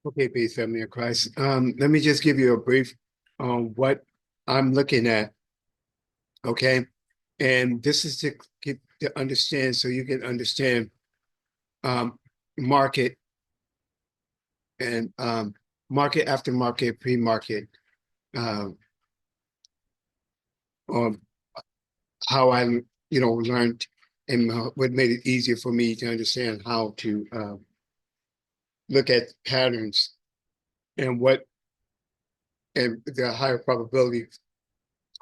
Okay, peace, family of Christ. Let me just give you a brief on what I'm looking at. Okay, and this is to get to understand, so you can understand um, market and market after market, pre-market, um, on how I learned and what made it easier for me to understand how to look at patterns and what and the higher probability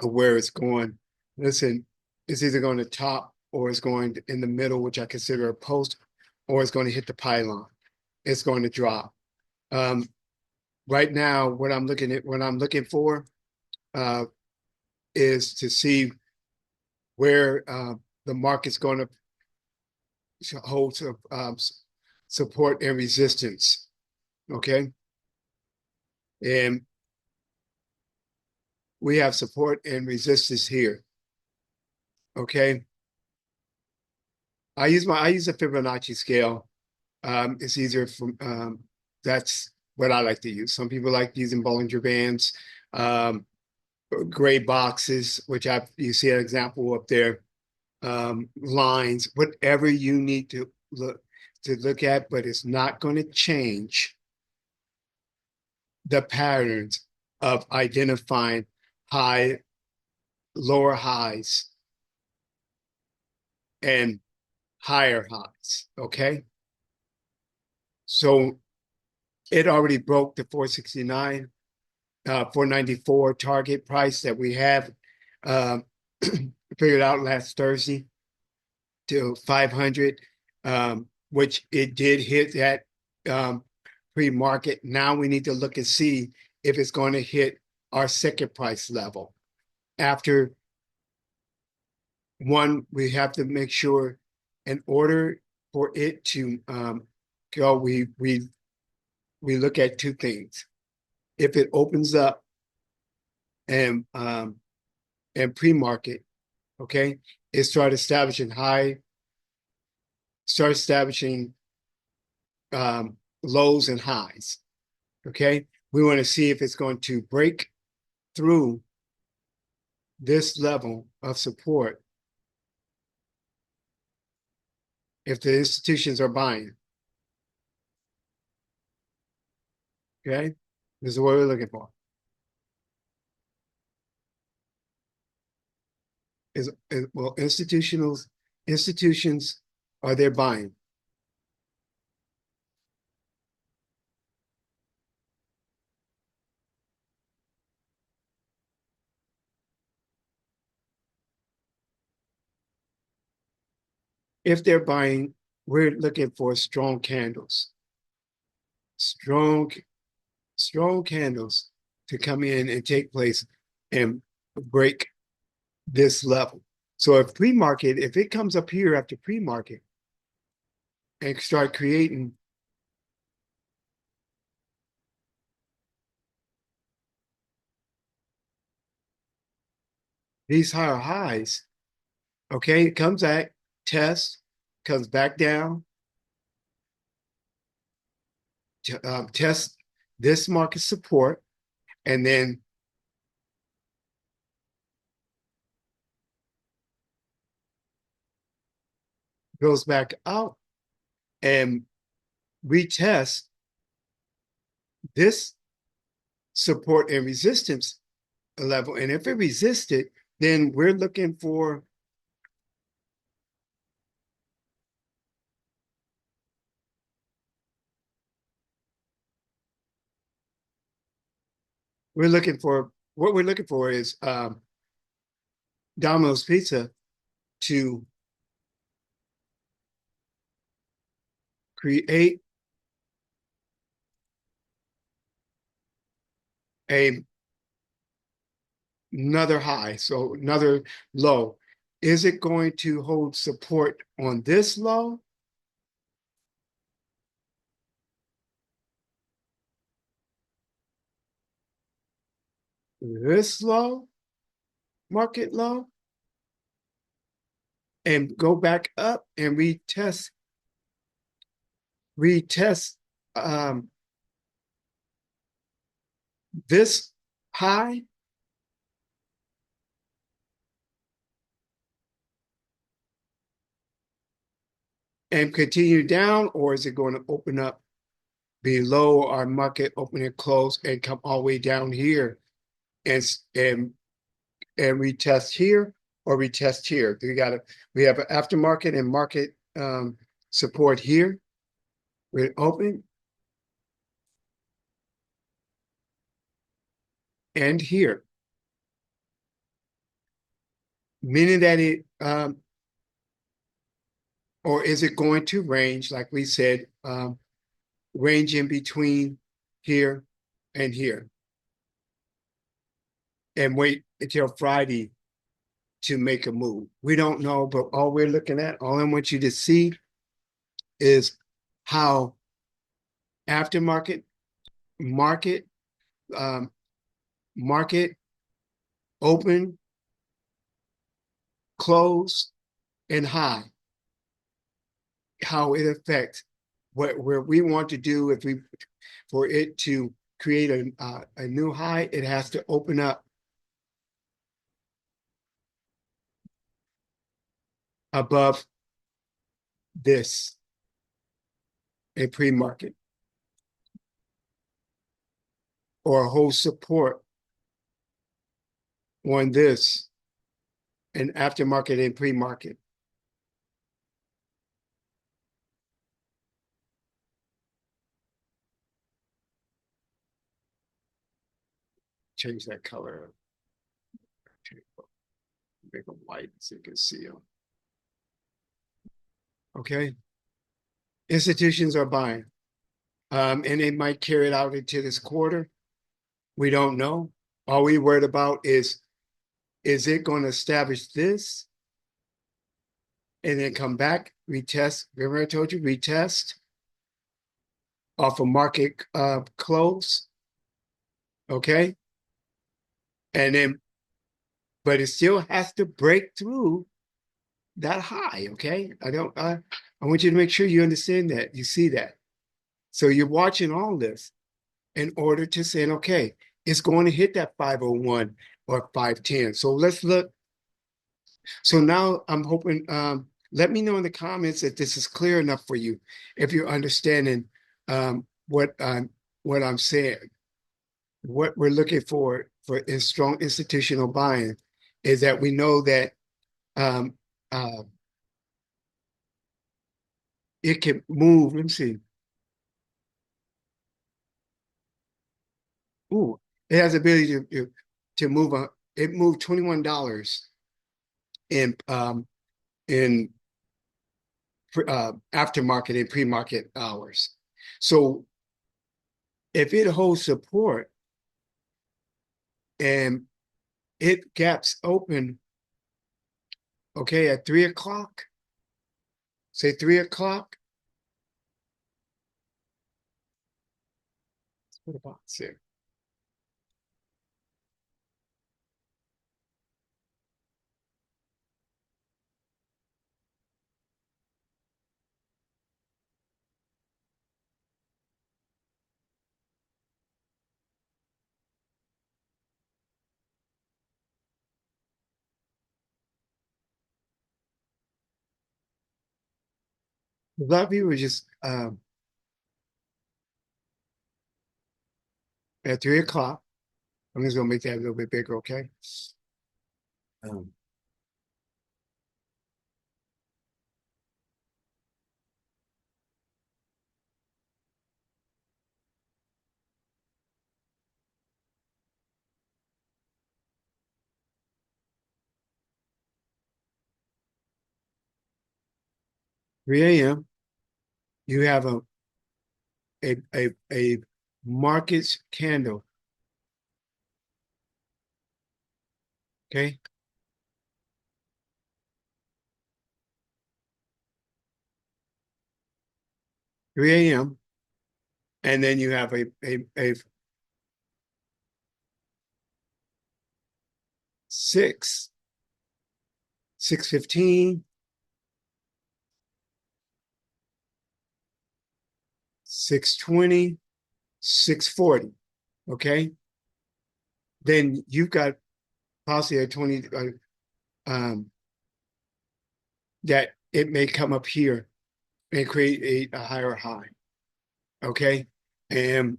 of where it's going. Listen, it's either going to top or it's going in the middle, which I consider a post, or it's going to hit the pylon. It's going to drop. Um, right now, what I'm looking for uh, is to see where the market's going to hold support and resistance. Okay, and we have support and resistance here. Okay, I use a Fibonacci scale. It's easier from that's what I like to use. Some people like using Bollinger Bands, um, gray boxes, which you see an example up there, lines, whatever you need to look at, but it's not going to change the patterns of identifying high, lower highs and higher highs. Okay. So it already broke the 469, 494 target price that we have um, figured out last Thursday to 500, which it did hit that pre-market. Now we need to look and see if it's going to hit our second price level. After one, we have to make sure in order for it to go, we look at two things. If it opens up and pre-market, okay, it start establishing lows and highs. Okay, we want to see if it's going to break through this level of support if the institutions are buying. Okay, this is what we're looking for. Well, institutions are they buying? If they're buying, we're looking for strong candles, strong, strong candles to come in and take place and break this level. So if pre-market, if it comes up here after pre-market and start creating these higher highs, okay, it comes at test, comes back down, test this market support, and then goes back out and retest this support and resistance level. And if it resisted, then we're looking for what we're looking for is Domino's Pizza to create a another high, so another low. Is it going to hold support on this low, this low, market low, and go back up and retest um, this high and continue down, or is it going to open up below our market, open and close, and come all the way down here and and and retest here or retest here? We have an aftermarket and market support here. We're open and here, meaning that or is it going to range, like we said, range in between here and here and wait until Friday to make a move? We don't know, but all we're looking at, all I want you to see is how aftermarket, market, um, market, open, close, and high, how it affects where we want to do. If we for it to create a new high, it has to open up above this, a pre-market, or hold support on this, an aftermarket and pre-market. Change that color, make them white so you can see them. Okay. Institutions are buying, and they might carry it out into this quarter. We don't know. All we worried about is it going to establish this and then come back, retest? Remember I told you, retest off of market close, okay? And then, but it still has to break through that high, okay? I want you to make sure you understand that, you see that. So you're watching all this in order to say, okay, it's going to hit that 501 or 510. So let's look. So now I'm hoping, let me know in the comments if this is clear enough for you, if you're understanding what I'm saying. What we're looking for in strong institutional buying is that we know that um, uh, it can move. Let me see. Ooh, it has the ability to move. It moved $21 in aftermarket and pre-market hours. So if it holds support and it gaps open, okay, at 3 o'clock, say 3 o'clock. What about 6? 'A lot of people are just at 3 o'clock. I'm just gonna make that a little bit bigger, okay? Um, 3 a.m. You have a markets candle, okay? 3 a.m. And then you have a 6, 6:15, 6:20, 6:40, okay? then you've got possibly a 20 that it may come up here and create a higher high. Okay. And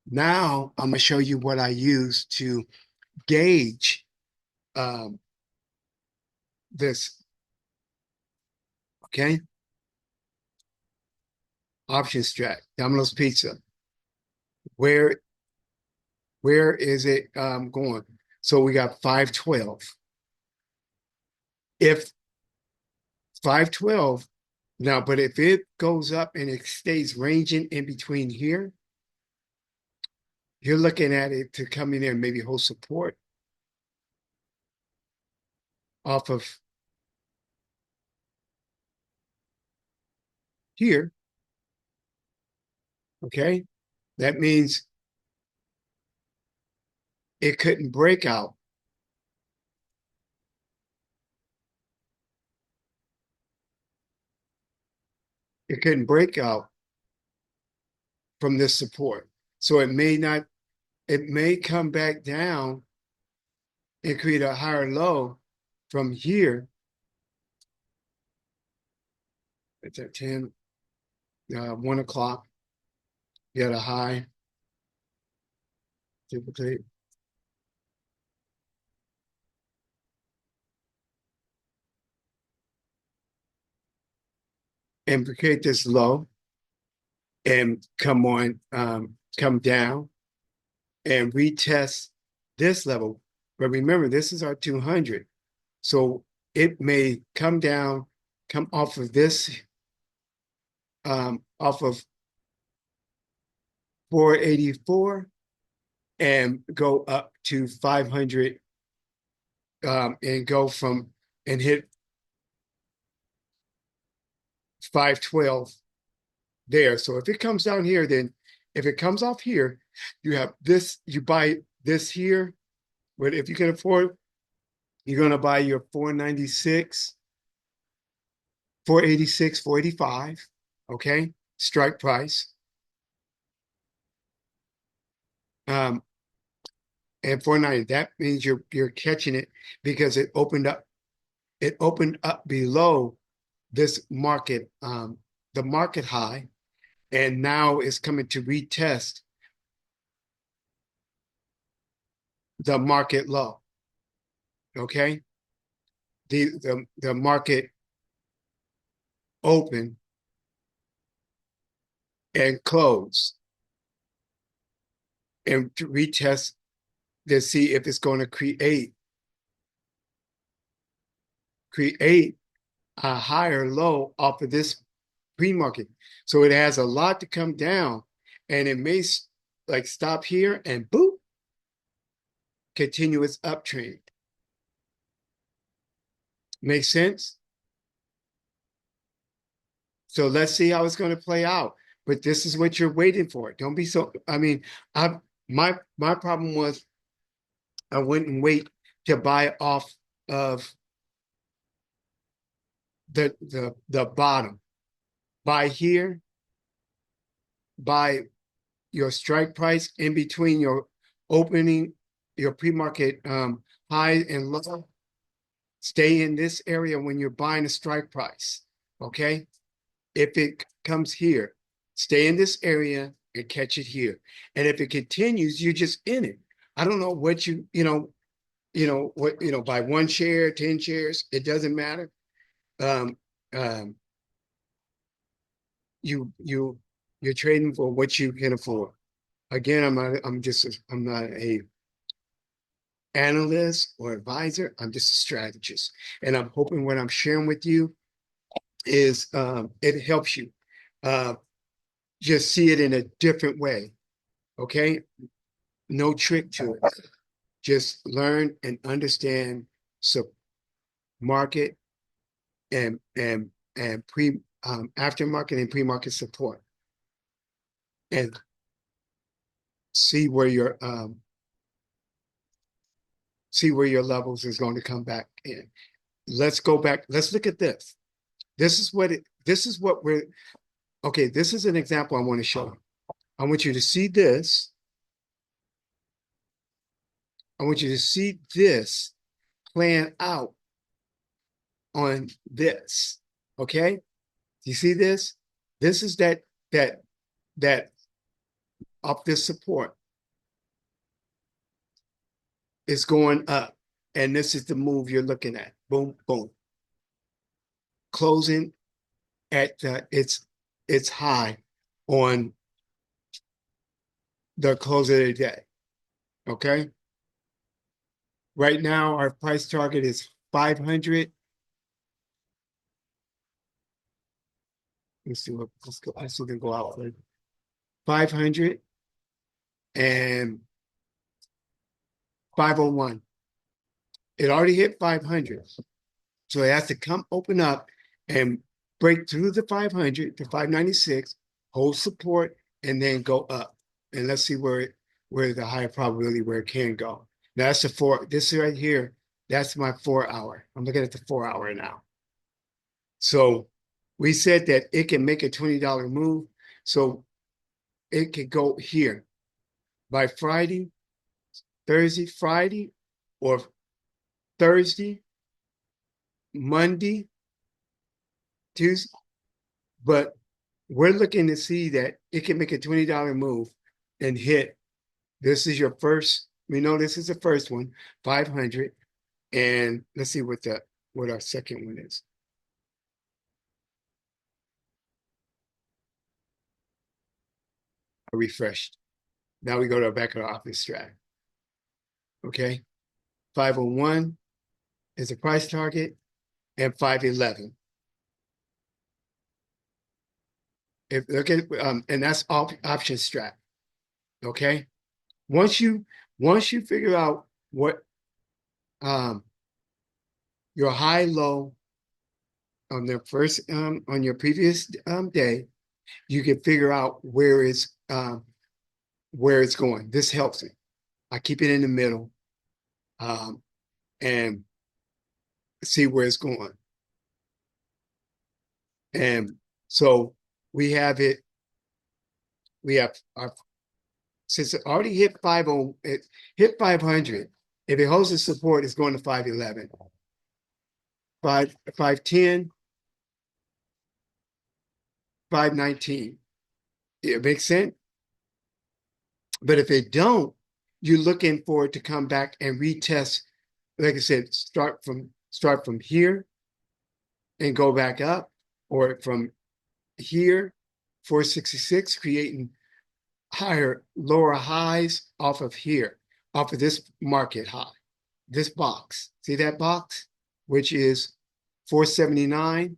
now I'm gonna show you what I use to gauge um, this. Okay. Option strat, Domino's Pizza. Where where is it going? So we got 512. If 512 now, but if it goes up and it stays ranging in between here, you're looking at it to come in there and maybe hold support off of here. Okay. That means it couldn't break out. It couldn't break out from this support. So it may not, it may come back down and create a higher low from here. It's at 10, 1 o'clock. You got a high, typically. And create this low and come down and retest this level. But remember, this is our 200. So it may come down, come off of this, off of 484 and go up to 500 and go from and hit 512 there. So if it comes down here, then if it comes off here, you have this, you buy this here. But if you can afford, you're going to buy your 496, 486, 485. Okay. Strike price. And 490, that means you're catching it because it opened up below this market, the market high, and now it's coming to retest the market low. Okay. The market open and close and to retest to see if it's going to create a higher low off of this pre-market. So it has a lot to come down and it may like stop here and boop, continue its uptrend. Make sense? So let's see how it's going to play out. But this is what you're waiting for. Don't be so, I mean, my problem was I wouldn't wait to buy off of the bottom. Buy here, buy your strike price in between your opening, your pre-market high and low. Stay in this area when you're buying a strike price. Okay. If it comes here, stay in this area and catch it here. And if it continues, you're just in it. I don't know what buy 1 share, 10 shares, it doesn't matter. Um, um, you're trading for what you can afford. Again, I'm not a analyst or advisor. I'm just a strategist. And I'm hoping what I'm sharing with you is it helps you just see it in a different way. Okay. No trick to it. Just learn and understand so market and pre aftermarket and pre-market support and see where your levels is going to come back in. Let's go back. Let's look at this. This is what we're okay. This is an example I want to show you. I want you to see this. I want you to see this plan out on this. Okay? Do you see this? This is that up this support is going up. And this is the move you're looking at. Boom, boom. Closing at its high on the close of the day. Okay. Right now, our price target is 500. Let's see what let's go. I still can go out for 500 and 501. It already hit 500. So it has to come open up and break through the 500 to 596, hold support, and then go up. And let's see where the higher probability where it can go. Now that's the four. This right here, that's my 4 hour. I'm looking at the 4 hour now. So we said that it can make a $20 move. So it could go here by Friday, Thursday, Friday, or Thursday, Monday, Tuesday. But we're looking to see that it can make a $20 move and hit. This is your first. We know this is the first one, 500. And let's see what our second one is. I refreshed. Now we go to our back of the office strat. Okay. 501 is a price target and 511. If look at and that's option strat. Okay. Once you figure out what um your high low on the first on your previous day, you can figure out where it's going. This helps me. I keep it in the middle um, and see where it's going. And so we have it. We have our since it already hit 50, it hit 500. If it holds the support, it's going to 511, 510, 519. It makes sense. But if it don't, you're looking for it to come back and retest. Like I said, start from here and go back up, or from here, 466, creating lower highs off of here, off of this market high, this box. See that box, which is 479.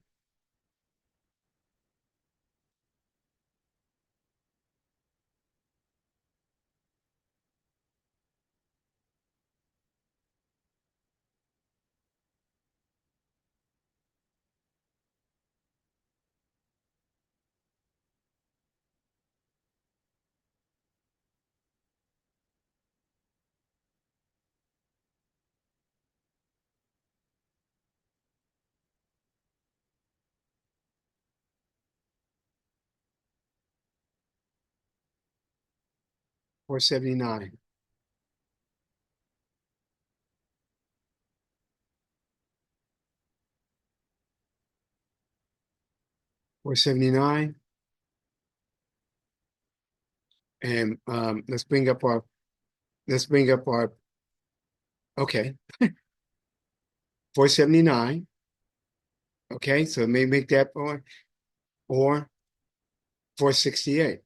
479. 479. And let's bring up our, okay, 479. Okay, so it may make that or 468.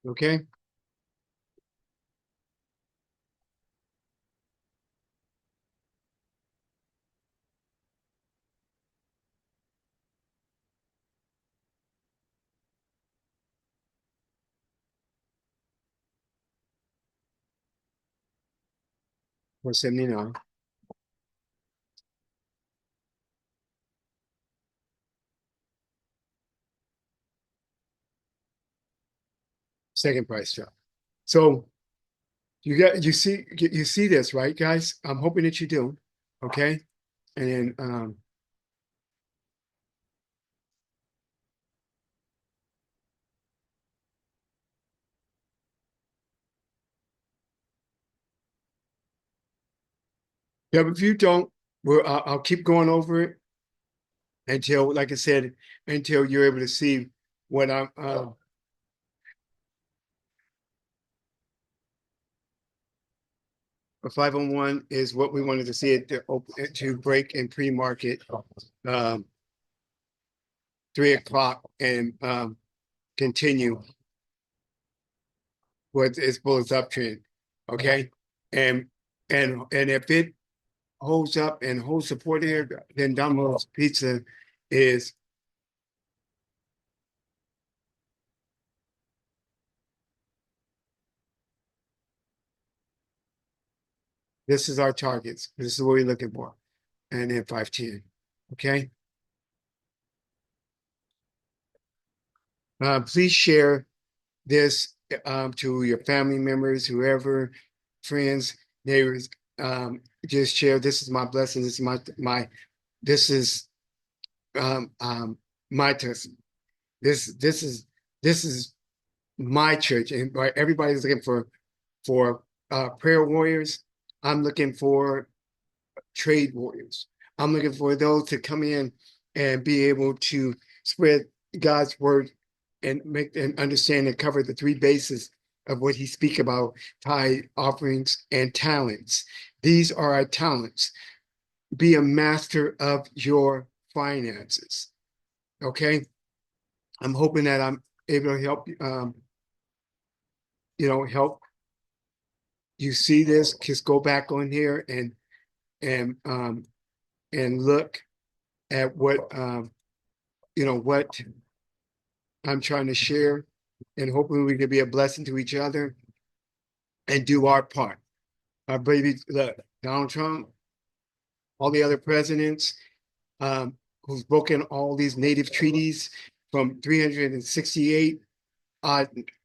Okay. Or 79. second price drop. So you see this, right, guys? I'm hoping that you do. Okay. And yeah, but if you don't, I'll keep going over it until, like I said, until you're able to see what I'm. A 501 is what we wanted to see it to break in pre-market 3 o'clock and continue with its bullish uptrend. Okay. And and if it holds up and holds support here, then Domino's Pizza is this is our targets. This is what we're looking for. And then 510. Okay. Please share this to your family members, whoever, friends, neighbors. Just share. This is my blessing. This is my. This is um, um, my testimony. This is this is my church, and right, everybody's looking for prayer warriors. I'm looking for trade warriors. I'm looking for those to come in and be able to spread God's word and make and understand and cover the three bases of what he speak about: tithe, offerings, and talents. These are our talents. Be a master of your finances. Okay. I'm hoping that I'm able to help help you see this. Just go back on here and and look at what what I'm trying to share, and hopefully we can be a blessing to each other and do our part. Our baby, look, Donald Trump, all the other presidents who's broken all these native treaties from 368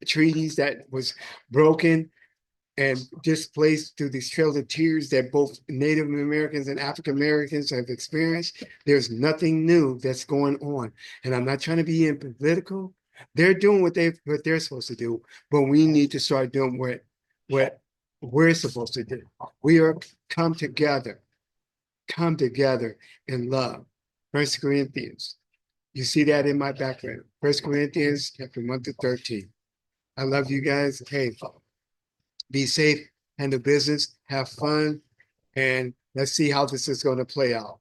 treaties that was broken and displaced through these trails of tears that both Native Americans and African Americans have experienced. There's nothing new that's going on. And I'm not trying to be in political. They're doing what they're supposed to do, but we need to start doing what we're supposed to do. We are come together in love. First Corinthians. You see that in my background. First Corinthians chapter 1 to 13. I love you guys. Hey, be safe, handle business, have fun, and let's see how this is going to play out.